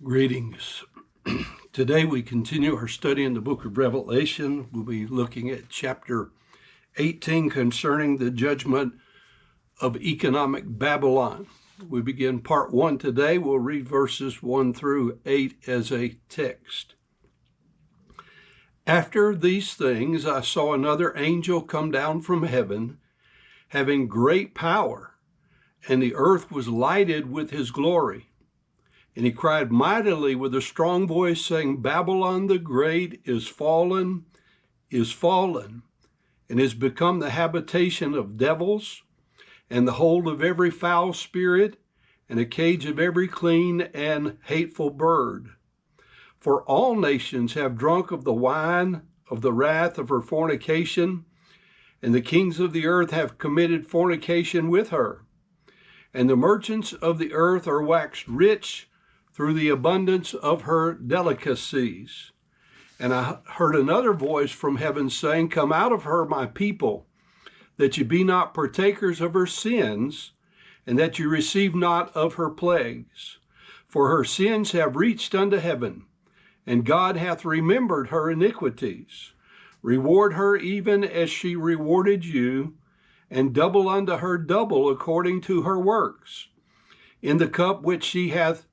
Greetings. Today we continue our study in the book of Revelation. We'll be looking at chapter 18 concerning the judgment of economic Babylon. We begin part 1 today. We'll read verses 1 through 8 as a text. After these things, I saw another angel come down from heaven, having great power, and the earth was lighted with his glory. And he cried mightily with a strong voice, saying, Babylon the Great is fallen, and is become the habitation of devils, and the hold of every foul spirit, and a cage of every clean and hateful bird. For all nations have drunk of the wine of the wrath of her fornication, and the kings of the earth have committed fornication with her. And the merchants of the earth are waxed rich through the abundance of her delicacies. And I heard another voice from heaven saying, Come out of her, my people, that you be not partakers of her sins, and that you receive not of her plagues. For her sins have reached unto heaven, and God hath remembered her iniquities. Reward her even as she rewarded you, and double unto her double according to her works. In the cup which she hath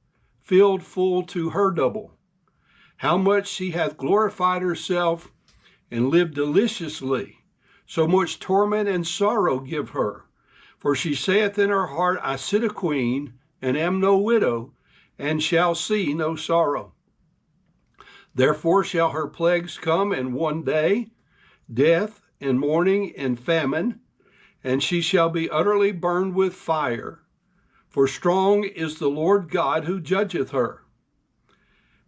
filled full to her double. How much she hath glorified herself and lived deliciously, so much torment and sorrow give her. For she saith in her heart, I sit a queen, and am no widow, and shall see no sorrow. Therefore shall her plagues come in one day, death and mourning and famine, and she shall be utterly burned with fire. For strong is the Lord God who judgeth her.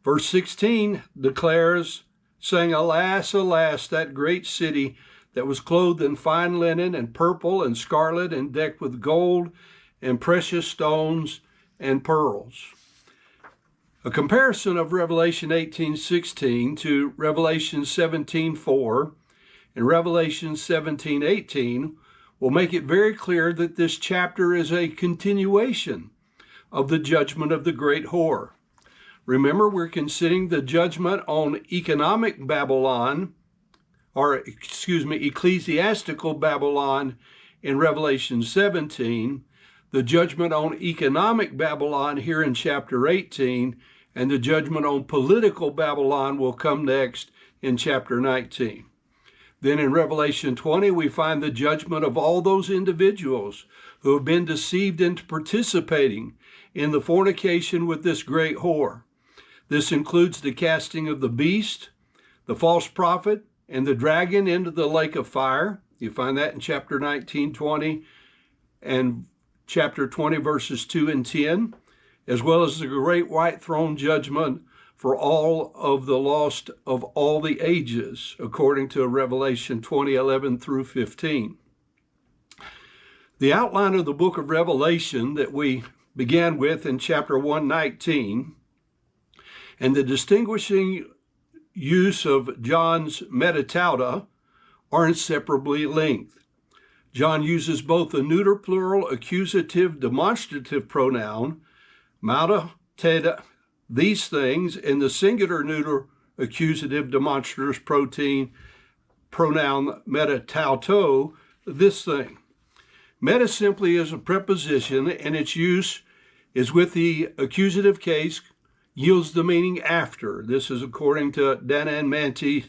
Verse 16 declares, saying, Alas, alas, that great city that was clothed in fine linen and purple and scarlet and decked with gold and precious stones and pearls. A comparison of Revelation 18:16 to Revelation 17:4 and Revelation 17:18 will make it very clear that this chapter is a continuation of the judgment of the great whore. Remember, we're considering the judgment on economic Babylon, ecclesiastical Babylon in Revelation 17, the judgment on economic Babylon here in chapter 18, and the judgment on political Babylon will come next in chapter 19. Then in Revelation 20, we find the judgment of all those individuals who have been deceived into participating in the fornication with this great whore. This includes the casting of the beast, the false prophet, and the dragon into the lake of fire. You find that in chapter 19, 20, and chapter 20, verses 2 and 10, as well as the great white throne judgment for all of the lost of all the ages, according to Revelation 20:11 through 15. The outline of the book of Revelation that we began with in chapter 1:19, and the distinguishing use of John's metatauta are inseparably linked. John uses both the neuter plural accusative demonstrative pronoun, meta, these things, in the singular neuter accusative demonstrative pronoun metatauto, this thing. Meta simply is a preposition, and its use is with the accusative case, yields the meaning after. This is according to Dana and Manti,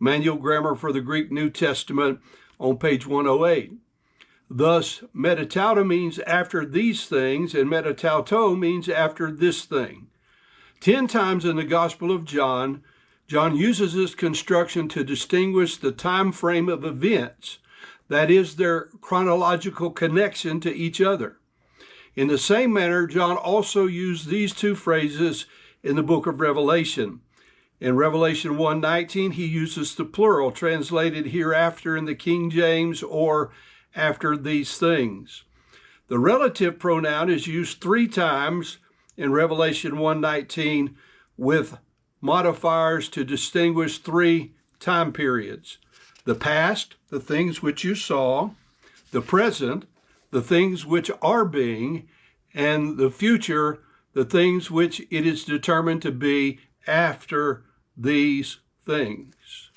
Manual Grammar for the Greek New Testament, on page 108. Thus, metatauta means after these things, and metatauto means after this thing. 10 times in the Gospel of John, John uses this construction to distinguish the time frame of events, that is, their chronological connection to each other. In the same manner, John also used these two phrases in the book of Revelation. In Revelation 1:19, he uses the plural, translated hereafter in the King James, or after these things. The relative pronoun is used 3 times in Revelation 1:19 with modifiers to distinguish 3 time periods. The past, the things which you saw; the present, the things which are being; and the future, the things which it is determined to be after these things.